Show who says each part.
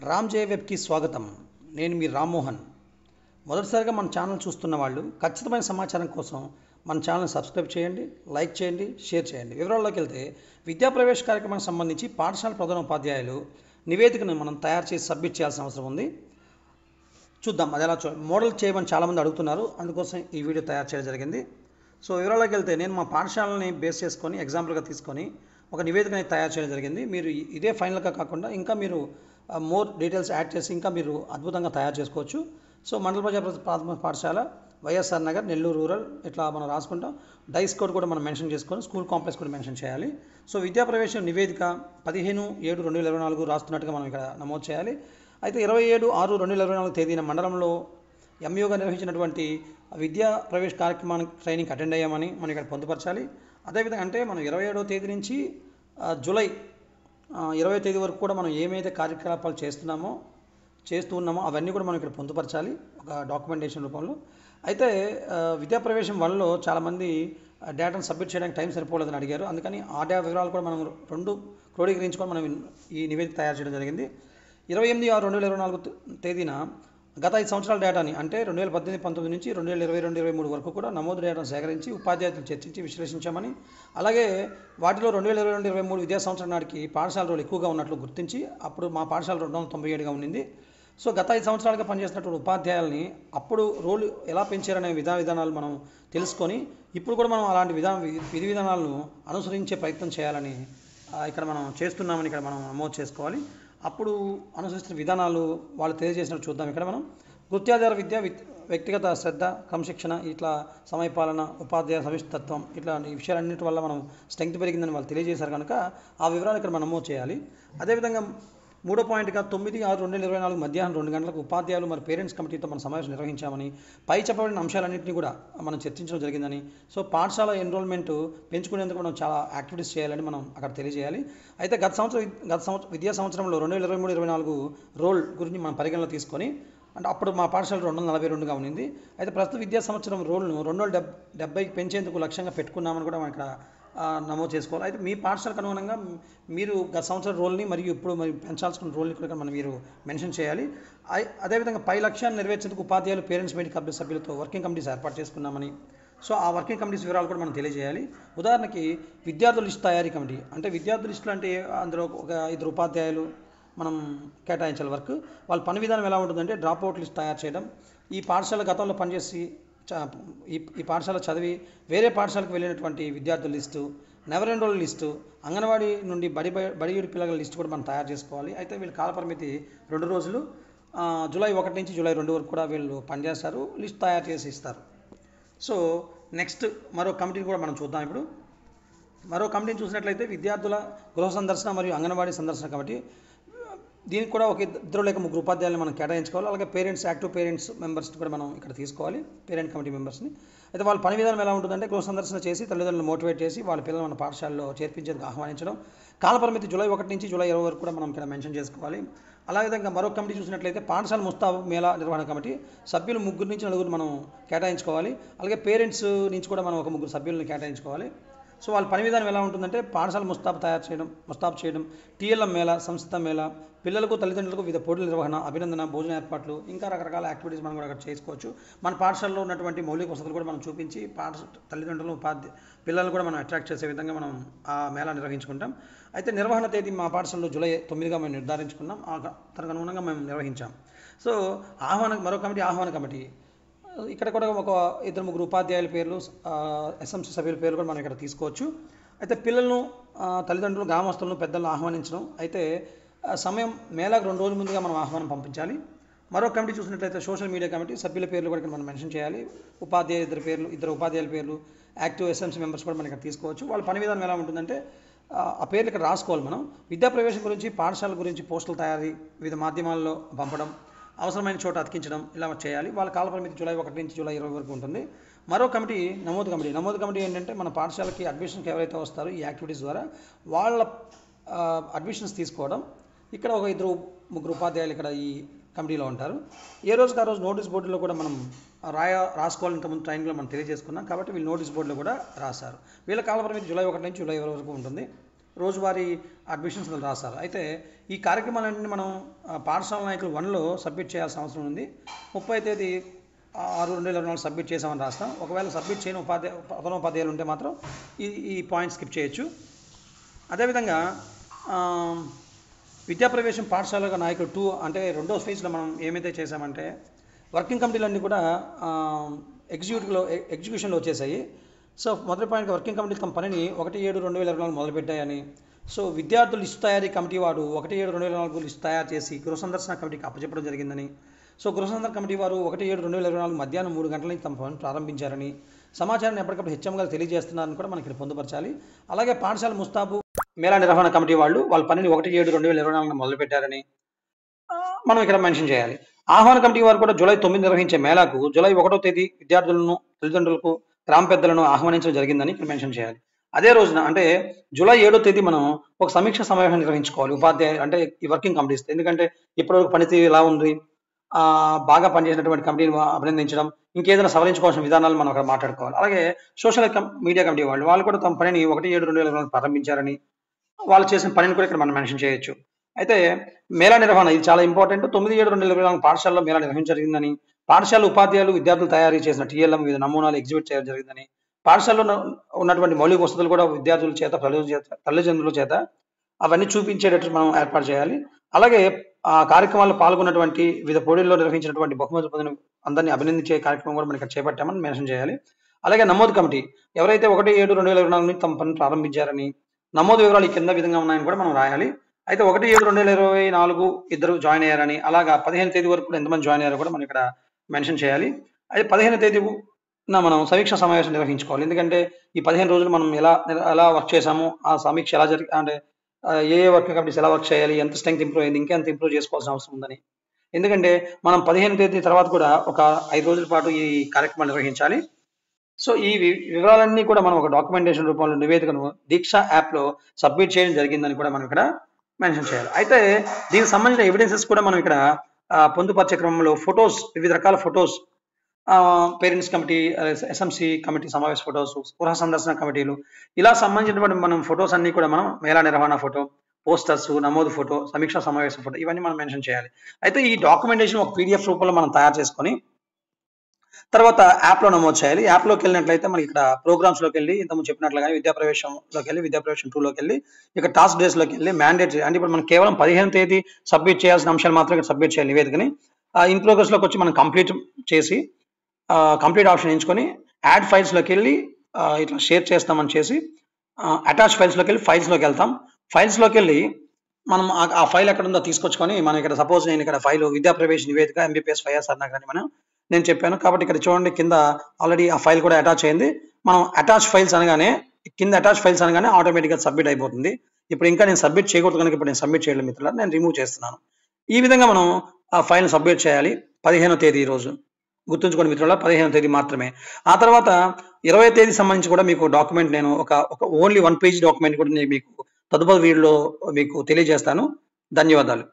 Speaker 1: రామ్ జే వెబ్కి స్వాగతం. నేను మీ రామ్మోహన్. మొదటిసారిగా మన ఛానల్ చూస్తున్న వాళ్ళు ఖచ్చితమైన సమాచారం కోసం మన ఛానల్ సబ్స్క్రైబ్ చేయండి, లైక్ చేయండి, షేర్ చేయండి. వివరాల్లోకి వెళ్తే విద్యా ప్రవేశ కార్యక్రమానికి సంబంధించి పాఠశాల ప్రధానోపాధ్యాయులు నివేదికను మనం తయారు చేసి సబ్మిట్ చేయాల్సిన అవసరం ఉంది. చూద్దాం అది ఎలా మోడల్ చేయమని చాలామంది అడుగుతున్నారు, అందుకోసం ఈ వీడియో తయారు చేయడం జరిగింది. సో వివరాల్లోకి వెళ్తే నేను మా పాఠశాలని బేస్ చేసుకొని ఎగ్జాంపుల్గా తీసుకొని ఒక నివేదికని తయారు చేయడం జరిగింది. మీరు ఇదే ఫైనల్గా కాకుండా ఇంకా మీరు మోర్ డీటెయిల్స్ యాడ్ చేసి ఇంకా మీరు అద్భుతంగా తయారు చేసుకోవచ్చు. సో మండల ప్రజా ప్రాథమిక పాఠశాల వైఎస్ఆర్ నగర్ నెల్లూరు రూరల్ ఇట్లా మనం రాసుకుంటాం. డైస్ కోడ్ కూడా మనం మెన్షన్ చేసుకొని స్కూల్ కాంప్లెక్స్ కూడా మెన్షన్ చేయాలి. సో విద్యా ప్రవేశం నివేదిక 15/7/2024 రాస్తున్నట్టుగా మనం ఇక్కడ నమోదు చేయాలి. అయితే 27/6/2024 తేదీన మండలంలో ఎంయూగా నిర్వహించినటువంటి విద్యా ప్రవేశ కార్యక్రమానికి ట్రైనింగ్ అటెండ్ అయ్యామని మనం ఇక్కడ పొందుపరచాలి. అదేవిధంగా అంటే మనం 27వ తేదీ నుంచి జూలై 20వ తేదీ వరకు కూడా మనం ఏమైతే కార్యకలాపాలు చేస్తూ ఉన్నామో అవన్నీ కూడా మనం ఇక్కడ పొందుపరచాలి ఒక డాక్యుమెంటేషన్ రూపంలో. అయితే విద్యా ప్రవేశం 1లో చాలామంది డేటాను సబ్మిట్ చేయడానికి టైం సరిపోలేదని అడిగారు. అందుకని ఆ డేటా వివరాలు కూడా మనం రెండు క్రోడీకరించుకొని మనం ఈ నివేదిక తయారు చేయడం జరిగింది. 28/6/2024 తేదీన గత 5 సంవత్సరాల డేటాని అంటే 2018-19 నుంచి 2022-23 వరకు కూడా నమోదు డేటాను సేకరించి ఉపాధ్యాయులతో చర్చించి విశ్లేషించామని, అలాగే వాటిలో 2022-23 విద్యా సంవత్సరం నాటికి పాఠశాల రోజులు ఎక్కువగా ఉన్నట్లు గుర్తించి అప్పుడు మా పాఠశాల 297గా ఉండింది. సో గత 5 సంవత్సరాలుగా పనిచేస్తున్నటువంటి ఉపాధ్యాయుల్ని అప్పుడు రోలు ఎలా పెంచారనే విధానాలు మనం తెలుసుకొని ఇప్పుడు కూడా మనం అలాంటి విధి విధానాలను అనుసరించే ప్రయత్నం చేయాలని ఇక్కడ మనం చేస్తున్నామని ఇక్కడ మనం నమోదు చేసుకోవాలి. అప్పుడు అనుసరిస్తున్న విధానాలు వాళ్ళు తెలియజేసినట్టు చూద్దాం. ఇక్కడ మనం గుత్యాధార విద్య, వ్యక్తిగత శ్రద్ధ, క్రమశిక్షణ, ఇట్లా సమయపాలన, ఉపాధ్యాయ సమిష్టితత్వం ఇట్లా ఈ విషయాలన్నిటి వల్ల మనం స్ట్రెంగ్త్ పెరిగిందని వాళ్ళు తెలియజేశారు కనుక ఆ వివరాలు ఇక్కడ మనం నమోదు చేయాలి. అదేవిధంగా 3వ పాయింట్గా 9/6/2024 మధ్యాహ్నం 2 గంటలకు ఉపాధ్యాయులు మరి పేరెంట్స్ కమిటీతో మనం సమావేశం నిర్వహించామని, పై చెప్పబడిన అంశాలన్నింటినీ కూడా మనం చర్చించడం జరిగిందని, సో పాఠశాల ఎన్రోల్మెంట్ పెంచుకునేందుకు మనం చాలా యాక్టివిటీస్ చేయాలని మనం అక్కడ తెలియజేయాలి. అయితే గత సంవత్సరం విద్యా సంవత్సరంలో 2023-24 రోల్ గురించి మనం పరిగణలో తీసుకొని అంటే అప్పుడు మా పాఠశాల 242గా ఉన్నింది. అయితే ప్రస్తుత విద్యా సంవత్సరం రోల్ను 270కి పెంచేందుకు లక్ష్యంగా పెట్టుకున్నామని కూడా మనం ఇక్కడ నమోదు చేసుకోవాలి. అయితే మీ పాఠశాలకు అనుగుణంగా మీరు గత సంవత్సరం రోల్ని మరియు ఇప్పుడు మరి పెంచాల్సిన రోల్ని కూడా మనం మీరు మెన్షన్ చేయాలి. అదేవిధంగా పై లక్ష్యాన్ని నెరవేర్చేందుకు ఉపాధ్యాయులు, పేరెంట్స్ మీటింగ్ కమిటీ సభ్యులతో వర్కింగ్ కమిటీస్ ఏర్పాటు చేసుకున్నామని, సో ఆ వర్కింగ్ కమిటీస్ వివరాలు కూడా మనం తెలియజేయాలి. ఉదాహరణకి విద్యార్థుల లిస్టు తయారీ కమిటీ అంటే విద్యార్థుల లిస్టులు అంటే అందులో ఒక 2 ఉపాధ్యాయులు మనం కేటాయించాలి వర్క్. వాళ్ళ పని విధానం ఎలా ఉంటుందంటే డ్రాప్ అవుట్ లిస్ట్ తయారు చేయడం, ఈ పాఠశాల గతంలో పనిచేసి ఈ పాఠశాల చదివి వేరే పాఠశాలకు వెళ్ళినటువంటి విద్యార్థుల list, never enrol list, anganwadi నుండి బడియుడి పిల్లల లిస్టు కూడా మనం తయారు చేసుకోవాలి. అయితే వీళ్ళ కాలపరిమితి 2 రోజులు, జూలై 1 నుంచి జూలై 2 వరకు కూడా వీళ్ళు పనిచేస్తారు, లిస్ట్ తయారు చేసి ఇస్తారు. సో నెక్స్ట్ మరో కమిటీని కూడా మనం చూద్దాం. ఇప్పుడు మరో కమిటీని చూసినట్లయితే విద్యార్థుల గృహ సందర్శన మరియు అంగన్వాడీ సందర్శన కమిటీ. దీనికి కూడా ఒక 2 లేక 3 ఉపాధ్యాయులను మనం కేటాయించుకోవాలి. అలాగే పేరెంట్స్, యాక్టివ్ పేరెంట్స్ మెంబర్స్ని కూడా మనం ఇక్కడ తీసుకోవాలి, పేరెంట్ కమిటీ మెంబర్స్ని. అయితే వాళ్ళ పని విధానం ఎలా ఉంటుందంటే గృహ సందర్శన చేసి తల్లిదండ్రులను మోటివేట్ చేసి వాళ్ళ పిల్లలు మన పాఠశాలలో చేర్పించేందుకు ఆహ్వానించడం. కాలపరిమితి జూలై 1 నుంచి జూలై 20 వరకు కూడా మనం ఇక్కడ మెన్షన్ చేసుకోవాలి. అలాగే మరో కమిటీ చూసినట్లయితే పాఠశాల ముస్తాబు మేళా నిర్వహణ కమిటీ. సభ్యులు 3 నుంచి 4 మనం కేటాయించుకోవాలి. అలాగే పేరెంట్స్ నుంచి కూడా మనం ఒక 3 సభ్యులను కేటాయించుకోవాలి. సో వాళ్ళ పని విధానం ఎలా ఉంటుందంటే పాఠశాల ముస్తాబు చేయడం, టీఎల్ఎం మేళా, సంస్థ మేళా, పిల్లలకు తల్లిదండ్రులకు వివిధ పోటీల నిర్వహణ, అభినందన, భోజన ఏర్పాట్లు, ఇంకా రకరకాల యాక్టివిటీస్ మనం కూడా అక్కడ చేసుకోవచ్చు. మన పాఠశాలలో ఉన్నటువంటి మౌలిక వసతులు కూడా మనం చూపించి తల్లిదండ్రులు, పిల్లలను కూడా మనం అట్రాక్ట్ చేసే విధంగా మనం ఆ మేళా నిర్వహించుకుంటాం. అయితే నిర్వహణ తేదీ మా పాఠశాలలో జూలై 9గా మేము నిర్ధారించుకున్నాం, తనకు అనుగుణంగా మేము నిర్వహించాం. సో మరో కమిటీ ఆహ్వాన కమిటీ. ఇక్కడ కూడా ఒక 2-3 ఉపాధ్యాయుల పేర్లు, ఎస్ఎంసీ సభ్యుల పేర్లు కూడా మనం ఇక్కడ తీసుకోవచ్చు. అయితే పిల్లలను, తల్లిదండ్రులు, గ్రామస్తులను, పెద్దలను ఆహ్వానించడం. అయితే సమయం మేళాకు 2 రోజుల ముందుగా మనం ఆహ్వానం పంపించాలి. మరో కమిటీ చూసినట్లయితే సోషల్ మీడియా కమిటీ. సభ్యుల పేర్లు కూడా మనం మెన్షన్ చేయాలి. ఇద్దరు ఉపాధ్యాయుల పేర్లు, యాక్టివ్ ఎస్ఎంసీ మెంబర్స్ కూడా మనం ఇక్కడ తీసుకోవచ్చు. వాళ్ళ పని విధానం ఎలా ఉంటుందంటే ఆ పేర్లు ఇక్కడ రాసుకోవాలి మనం. విద్యా ప్రవేశం గురించి, పాఠశాల గురించి పోస్టుల తయారీ, వివిధ మాధ్యమాల్లో పంపడం, అవసరమైన చోట అతికించడం ఇలా చేయాలి. వాళ్ళ కాలపరిమితి జూలై 1 నుంచి జూలై 20 వరకు ఉంటుంది. మరో కమిటీ నమోదు కమిటీ ఏంటంటే మన పాఠశాలకి అడ్మిషన్కి ఎవరైతే వస్తారో ఈ యాక్టివిటీస్ ద్వారా వాళ్ళ అడ్మిషన్స్ తీసుకోవడం. ఇక్కడ ఒక 2-3 ఉపాధ్యాయులు ఇక్కడ ఈ కమిటీలో ఉంటారు. ఏ రోజుకి ఆ రోజు నోటీస్ బోర్డులో కూడా మనం రాసుకోవాలి. ఇంతకుముందు ట్రైనింగ్లో మనం తెలియజేసుకున్నాం కాబట్టి వీళ్ళు నోటీస్ బోర్డులో కూడా రాశారు. వీళ్ళ కాలపరిమితి జూలై 1 నుంచి జూలై 20 వరకు ఉంటుంది. రోజువారీ అడ్మిషన్స్ రాస్తారు. అయితే ఈ కార్యక్రమాలన్నీ మనం పాఠశాల నాయకులు 1లో సబ్మిట్ చేయాల్సిన అవసరం ఉంది. 30వ తేదీ 6/2024 సబ్మిట్ చేసామని రాస్తాం. ఒకవేళ సబ్మిట్ చేయని ఉపాధ్యాయులు ఉంటే మాత్రం ఈ పాయింట్ స్కిప్ చేయొచ్చు. అదేవిధంగా విద్యాప్రవేశం పాఠశాల నాయకులు 2 అంటే రెండో ఫేజ్లో మనం ఏమైతే చేసామంటే వర్కింగ్ కమిటీలన్నీ కూడా ఎగ్జిక్యూషన్లో వచ్చేసాయి. సో మొదటి పాయింట్ వర్కింగ్ కమిటీ తమ పనిని 1/7/2024 మొదలుపెట్టాయని. సో విద్యార్థుల లిస్టు తయారీ కమిటీ వారు 1/7/2024 లిస్టు తయారు చేసి గృహ సందర్శన కమిటీకి అప్పచెప్పడం జరిగిందని. సో గృహ సందర్శన కమిటీ వారు 1/7/2024 మధ్యాహ్నం 3 గంటల నుంచి తమ పని ప్రారంభించారని, సమాచారాన్ని ఎప్పటికప్పుడు హెచ్ఎం గారు తెలియజేస్తున్నారని కూడా మనకి ఇక్కడ పొందుపరచాలి. అలాగే పాఠశాల ముస్తాబు మేళా నిర్వహణ కమిటీ వాళ్ళ పనిని 1/7/2024 మొదలుపెట్టారని మనం ఇక్కడ మెన్షన్ చేయాలి. ఆహ్వాన కమిటీ వారు కూడా జూలై 9 నిర్వహించే మేళాకు జూలై 1వ తేదీ విద్యార్థులను, తల్లిదండ్రులకు, గ్రామ పెద్దలను ఆహ్వానించడం జరిగిందని ఇక్కడ మెన్షన్ చేయాలి. అదే రోజున అంటే జూలై 7వ తేదీ మనం ఒక సమీక్ష సమావేశం నిర్వహించుకోవాలి ఉపాధ్యాయులు అంటే ఈ వర్కింగ్ కమిటీస్. ఎందుకంటే ఇప్పటివరకు పనితీరు ఎలా ఉంది, బాగా పనిచేసినటువంటి కమిటీని అభినందించడం, ఇంకేదైనా సవరించుకోవాల్సిన విధానాలు మనం అక్కడ మాట్లాడుకోవాలి. అలాగే సోషల్ మీడియా కమిటీ వాళ్ళు కూడా తమ పనిని 1/7/2024 ప్రారంభించారని, వాళ్ళు చేసిన పనిని కూడా ఇక్కడ మనం మెన్షన్ చేయొచ్చు. అయితే మేళా నిర్వహణ ఇది చాలా ఇంపార్టెంట్. 9/7/2024 పాఠశాలలో మేళా నిర్వహించడం జరిగిందని, పాఠశాల ఉపాధ్యాయులు విద్యార్థులు తయారు చేసిన టీఎల్ఎం వివిధ నమూనాలు ఎగ్జిబిట్ చేయడం జరిగిందని, పాఠశాలలో ఉన్నటువంటి మౌలిక వసతులు కూడా విద్యార్థుల చేత తల్లిదండ్రుల చేత అవన్నీ చూపించేటట్టు మనం ఏర్పాటు చేయాలి. అలాగే ఆ కార్యక్రమాల్లో పాల్గొన్నటువంటి వివిధ పోటీల్లో నిర్వహించినటువంటి బహుమతులు పొందిన అందరినీ అభినందించే కార్యక్రమం కూడా మనం ఇక్కడ చేపట్టామని మెన్షన్ చేయాలి. అలాగే నమోదు కమిటీ ఎవరైతే 1/7/2024 నుంచి తమ పని ప్రారంభించారని, నమోదు వివరాలు ఈ కింద విధంగా ఉన్నాయని కూడా మనం రాయాలి. అయితే 1/7/2024 ఇద్దరు జాయిన్ అయ్యారని, అలాగా 15వ తేదీ వరకు ఎంతమంది జాయిన్ అయ్యారో కూడా మనం ఇక్కడ మెన్షన్ చేయాలి. అయితే 15వ తేదీన మనం సమీక్ష సమావేశం నిర్వహించుకోవాలి. ఎందుకంటే ఈ 15 రోజులు మనం ఎలా వర్క్ చేసాము, ఆ సమీక్ష ఎలా అంటే ఏ వర్కింగ్ కమిటీస్ ఎలా వర్క్ చేయాలి, ఎంత స్ట్రెంగ్త్ ఇంప్రూవ్ అయింది, ఇంకెంత ఇంప్రూవ్ చేసుకోవాల్సిన అవసరం ఉందని. ఎందుకంటే మనం 15వ తేదీ తర్వాత కూడా ఒక 5 రోజుల పాటు ఈ కార్యక్రమాలు నిర్వహించాలి. సో ఈ వివరాలన్నీ కూడా మనం ఒక డాక్యుమెంటేషన్ రూపంలో నివేదికను దీక్ష యాప్లో సబ్మిట్ చేయడం జరిగిందని కూడా మనం ఇక్కడ మెన్షన్ చేయాలి. అయితే దీనికి సంబంధించిన ఎవిడెన్సెస్ కూడా మనం ఇక్కడ పొందుపరిచే క్రమంలో ఫొటోస్, వివిధ రకాల photos, parents committee, SMC committee సమావేశ ఫొటోస్, గృహ సందర్శన కమిటీలు, ఇలా సంబంధించినటువంటి మనం ఫొటోస్ అన్ని కూడా మనం మేళా నిర్వహణ ఫోటో, పోస్టర్స్, నమోదు ఫోటో, సమీక్ష సమావేశ ఫోటో ఇవన్నీ మనం మెన్షన్ చేయాలి. అయితే ఈ డాక్యుమెంటేషన్ ఒక పీడిఎఫ్ రూపంలో మనం తయారు చేసుకొని తర్వాత యాప్లో నమోదు చేయాలి. యాప్లోకి వెళ్ళినట్లయితే మనకి ఇక్కడ ప్రోగ్రామ్స్లోకి వెళ్ళి ఇంతకుముందు చెప్పినట్లుగా విద్యాప్రవేశంలోకి వెళ్ళి విద్యాప్రవేశం 2లోకి వెళ్ళి ఇక టాస్క్ డేస్లోకి వెళ్ళి మ్యాండేటరీ అంటే ఇప్పుడు మనం కేవలం 15వ తేదీ సబ్మిట్ చేయాల్సిన అంశాలు మాత్రం ఇక్కడ సబ్మిట్ చేయాలి నివేదికని. ఇన్ ప్రోగ్రెస్లోకి వచ్చి మనం కంప్లీట్ చేసి కంప్లీట్ ఆప్షన్ ఎంచుకొని యాడ్ ఫైల్స్లోకి వెళ్ళి ఇట్లా షేర్ చేస్తామని చేసి అటాచ్ ఫైల్స్లోకి వెళ్ళి ఫైల్స్లోకి వెళ్తాం. ఫైల్స్లోకి వెళ్ళి మనం ఆ ఫైల్ ఎక్కడ ఉందో తీసుకొచ్చుకొని మనం ఇక్కడ సపోజ్ నేను ఇక్కడ ఫైల్ విద్యాప్రవేశ నివేదిక ఎంబీపీఎస్ వైఎస్ఆర్ నగర్ అని నేను చెప్పాను కాబట్టి ఇక్కడ చూడండి కింద ఆల్రెడీ ఆ ఫైల్ కూడా అటాచ్ అయింది. మనం అటాచ్ ఫైల్స్ అనగానే కింద అటాచ్ ఫైల్స్ అనగానే ఆటోమేటిక్గా సబ్మిట్ అయిపోతుంది. ఇప్పుడు ఇంకా నేను సబ్మిట్ చేయకూడదు కనుక ఇప్పుడు నేను సబ్మిట్ చేయలేదు మిత్రులారా, నేను రిమూవ్ చేస్తున్నాను. ఈ విధంగా మనం ఆ ఫైల్ని సబ్మిట్ చేయాలి 15వ తేదీ రోజు. గుర్తుంచుకోండి మిత్రులారా, 15వ తేదీ మాత్రమే. ఆ తర్వాత 20వ తేదీ సంబంధించి కూడా మీకు డాక్యుమెంట్ నేను ఒక ఓన్లీ 1 పేజ్ డాక్యుమెంట్ కూడా నేను మీకు తదుపరి వీడియోలో మీకు తెలియజేస్తాను. ధన్యవాదాలు.